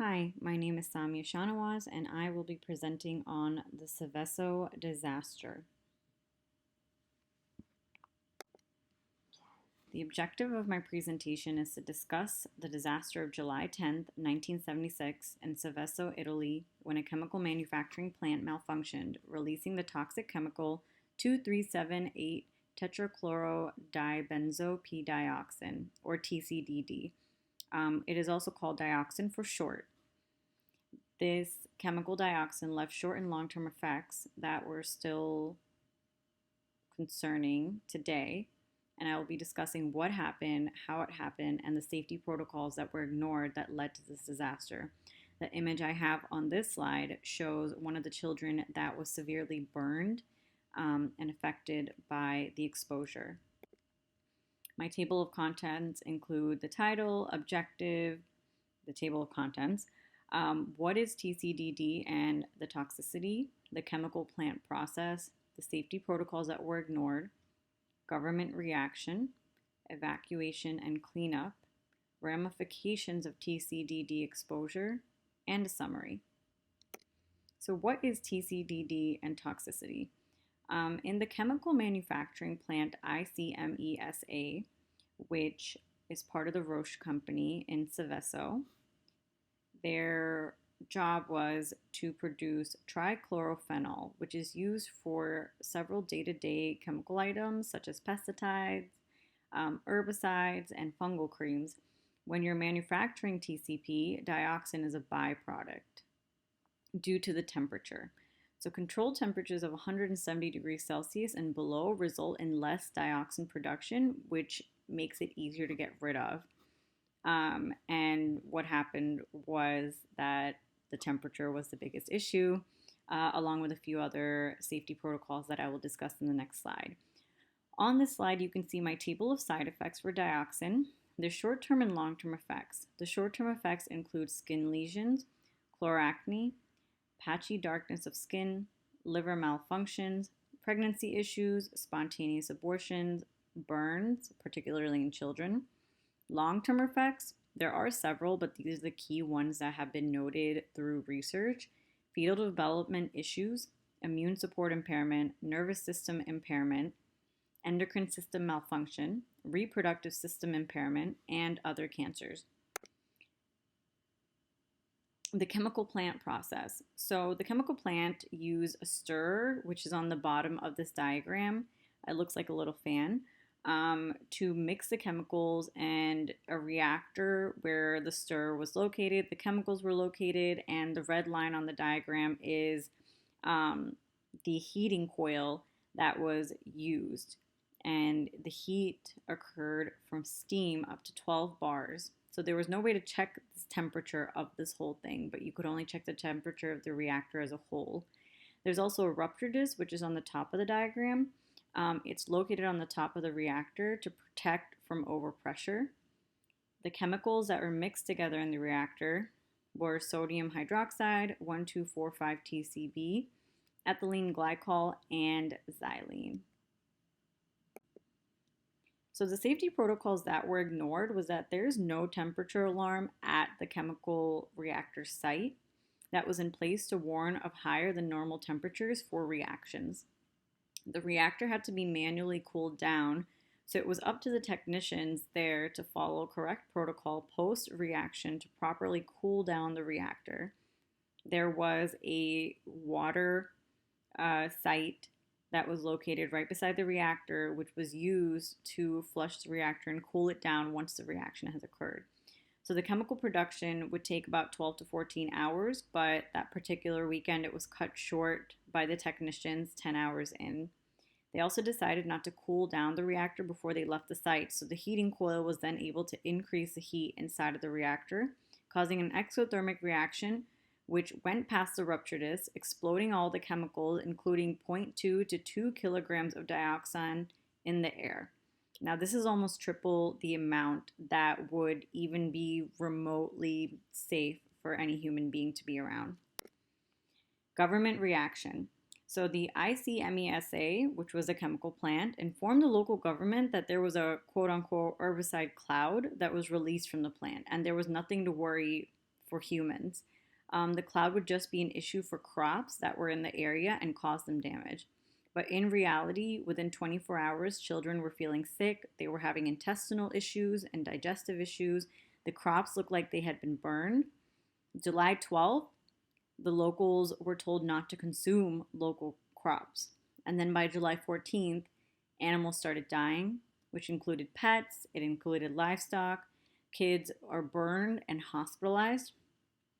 Hi, my name is Samia Shahnawaz, and I will be presenting on the Seveso disaster. The objective of my presentation is to discuss the disaster of July 10th, 1976 in Seveso, Italy, when a chemical manufacturing plant malfunctioned, releasing the toxic chemical 2,3,7,8 tetrachlorodibenzo-P-dioxin, or TCDD. It is also called dioxin for short. This chemical dioxin left short and long-term effects that were still concerning today, and I will be discussing what happened, how it happened, and the safety protocols that were ignored that led to this disaster. The image I have on this slide shows one of the children that was severely burned and affected by the exposure. My table of contents include the title, objective, the table of contents, what is TCDD and the toxicity, the chemical plant process, the safety protocols that were ignored, government reaction, evacuation and cleanup, ramifications of TCDD exposure, and a summary. So what is TCDD and toxicity? In the chemical manufacturing plant ICMESA, which is part of the Roche company in Seveso, their job was to produce trichlorophenol, which is used for several day-to-day chemical items such as pesticides, herbicides, and fungal creams. When you're manufacturing TCP, dioxin is a byproduct due to the temperature. So controlled temperatures of 170 degrees Celsius and below result in less dioxin production, which makes it easier to get rid of. And what happened was that the temperature was the biggest issue, along with a few other safety protocols that I will discuss in the next slide. On this slide, you can see my table of side effects for dioxin. There's short-term and long-term effects. The short-term effects include skin lesions, chloracne, patchy darkness of skin, liver malfunctions, pregnancy issues, spontaneous abortions, burns, particularly in children. Long-term effects, there are several, but these are the key ones that have been noted through research. Fetal development issues, immune support impairment, nervous system impairment, endocrine system malfunction, reproductive system impairment, and other cancers. The chemical plant process. So the chemical plant use a stirrer, which is on the bottom of this diagram. It looks like a little fan. To mix the chemicals, and a reactor where the stirrer was located, the chemicals were located, and the red line on the diagram is the heating coil that was used. And the heat occurred from steam up to 12 bars. So there was no way to check the temperature of this whole thing, but you could only check the temperature of the reactor as a whole. There's also a rupture disc, which is on the top of the diagram. It's located on the top of the reactor to protect from overpressure. The chemicals that were mixed together in the reactor were sodium hydroxide, 1245-TCB, ethylene glycol, and xylene. So the safety protocols that were ignored was that there's no temperature alarm at the chemical reactor site that was in place to warn of higher than normal temperatures for reactions. The reactor had to be manually cooled down, so it was up to the technicians there to follow correct protocol post-reaction to properly cool down the reactor. There was a water site that was located right beside the reactor, which was used to flush the reactor and cool it down once the reaction has occurred. So the chemical production would take about 12 to 14 hours, but that particular weekend it was cut short by the technicians 10 hours in. They also decided not to cool down the reactor before they left the site, so the heating coil was then able to increase the heat inside of the reactor, causing an exothermic reaction which went past the rupture disc, exploding all the chemicals, including 0.2 to 2 kilograms of dioxin in the air. Now, this is almost triple the amount that would even be remotely safe for any human being to be around. Government reaction. So the ICMESA, which was a chemical plant, informed the local government that there was a quote-unquote herbicide cloud that was released from the plant, and there was nothing to worry for humans. The cloud would just be an issue for crops that were in the area and cause them damage. But in reality, within 24 hours, children were feeling sick. They were having intestinal issues and digestive issues. The crops looked like they had been burned. July 12th, the locals were told not to consume local crops. And then by July 14th, animals started dying, which included pets, it included livestock. Kids are burned and hospitalized.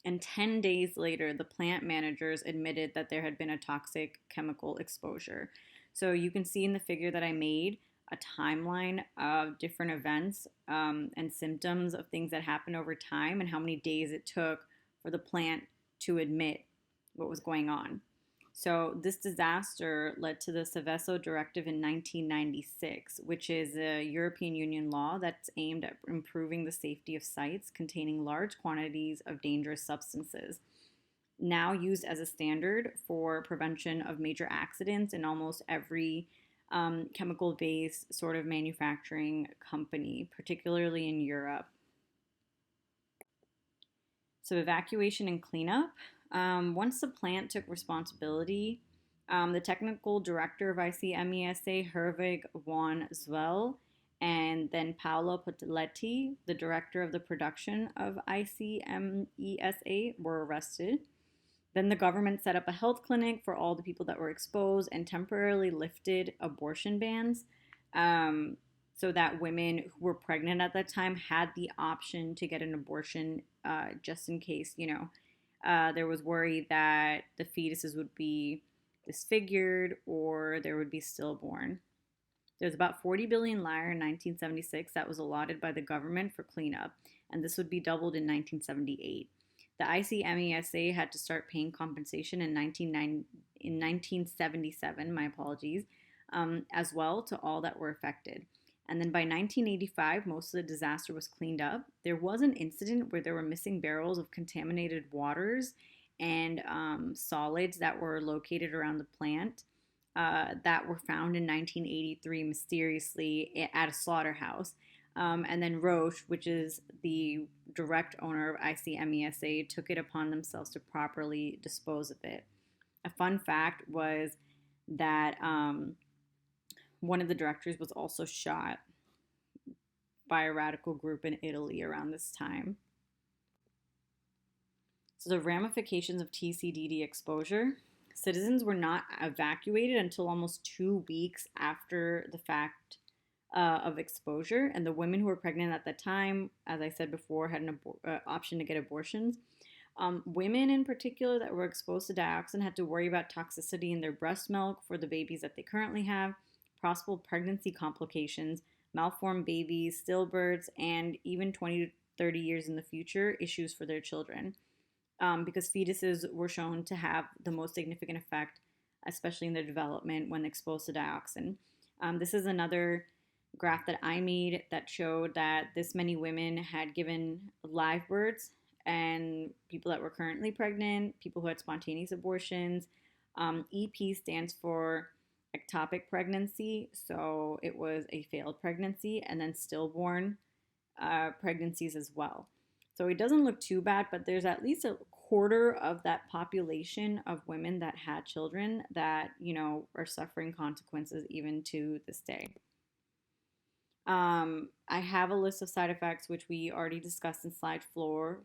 And 10 days later, the plant managers admitted that there had been a toxic chemical exposure. So you can see in the figure that I made a timeline of different events and symptoms of things that happened over time and how many days it took for the plant to admit what was going on. So this disaster led to the Seveso Directive in 1996, which is a European Union law that's aimed at improving the safety of sites containing large quantities of dangerous substances, now used as a standard for prevention of major accidents in almost every chemical-based sort of manufacturing company, particularly in Europe. So evacuation and cleanup. Once the plant took responsibility, the technical director of ICMESA, Herwig van Zwel, and then Paolo Potoletti, the director of the production of ICMESA, were arrested. Then the government set up a health clinic for all the people that were exposed and temporarily lifted abortion bans so that women who were pregnant at that time had the option to get an abortion just in case, there was worry that the fetuses would be disfigured or there would be stillborn. There's about 40 billion lire in 1976 that was allotted by the government for cleanup, and this would be doubled in 1978. The ICMESA had to start paying compensation in 1977, my apologies, as well to all that were affected. And then by 1985, most of the disaster was cleaned up. There was an incident where there were missing barrels of contaminated waters and solids that were located around the plant that were found in 1983 mysteriously at a slaughterhouse. And then Roche, which is the direct owner of ICMESA, took it upon themselves to properly dispose of it. A fun fact was that one of the directors was also shot by a radical group in Italy around this time. So the ramifications of TCDD exposure. Citizens were not evacuated until almost 2 weeks after the fact of exposure, and the women who were pregnant at the time, as I said before, had an option to get abortions. Women in particular that were exposed to dioxin had to worry about toxicity in their breast milk for the babies that they currently have, possible pregnancy complications, malformed babies, stillbirths, and even 20 to 30 years in the future, issues for their children. Because fetuses were shown to have the most significant effect, especially in their development when exposed to dioxin. This is another graph that I made that showed that this many women had given live births, and people that were currently pregnant, people who had spontaneous abortions. EP stands for ectopic pregnancy, so it was a failed pregnancy, and then stillborn pregnancies as well. So it doesn't look too bad, but there's at least a quarter of that population of women that had children that, are suffering consequences even to this day. I have a list of side effects, which we already discussed in slide 4.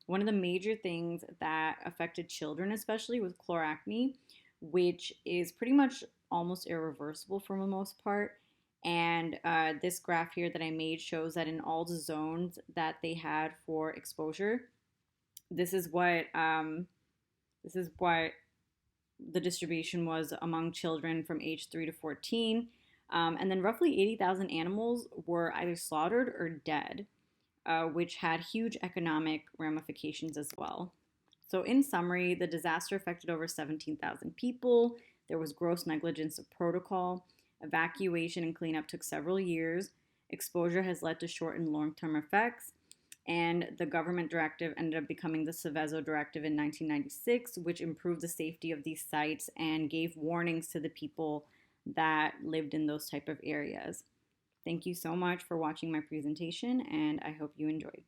One of the major things that affected children especially was chloracne, which is pretty much almost irreversible for the most part. And this graph here that I made shows that in all the zones that they had for exposure, this is what the distribution was among children from age 3 to 14. And then roughly 80,000 animals were either slaughtered or dead, which had huge economic ramifications as well. So in summary, the disaster affected over 17,000 people. There was gross negligence of protocol. Evacuation and cleanup took several years. Exposure has led to short and long-term effects. And the government directive ended up becoming the Seveso Directive in 1996, which improved the safety of these sites and gave warnings to the people that lived in those type of areas. Thank you so much for watching my presentation, and I hope you enjoyed.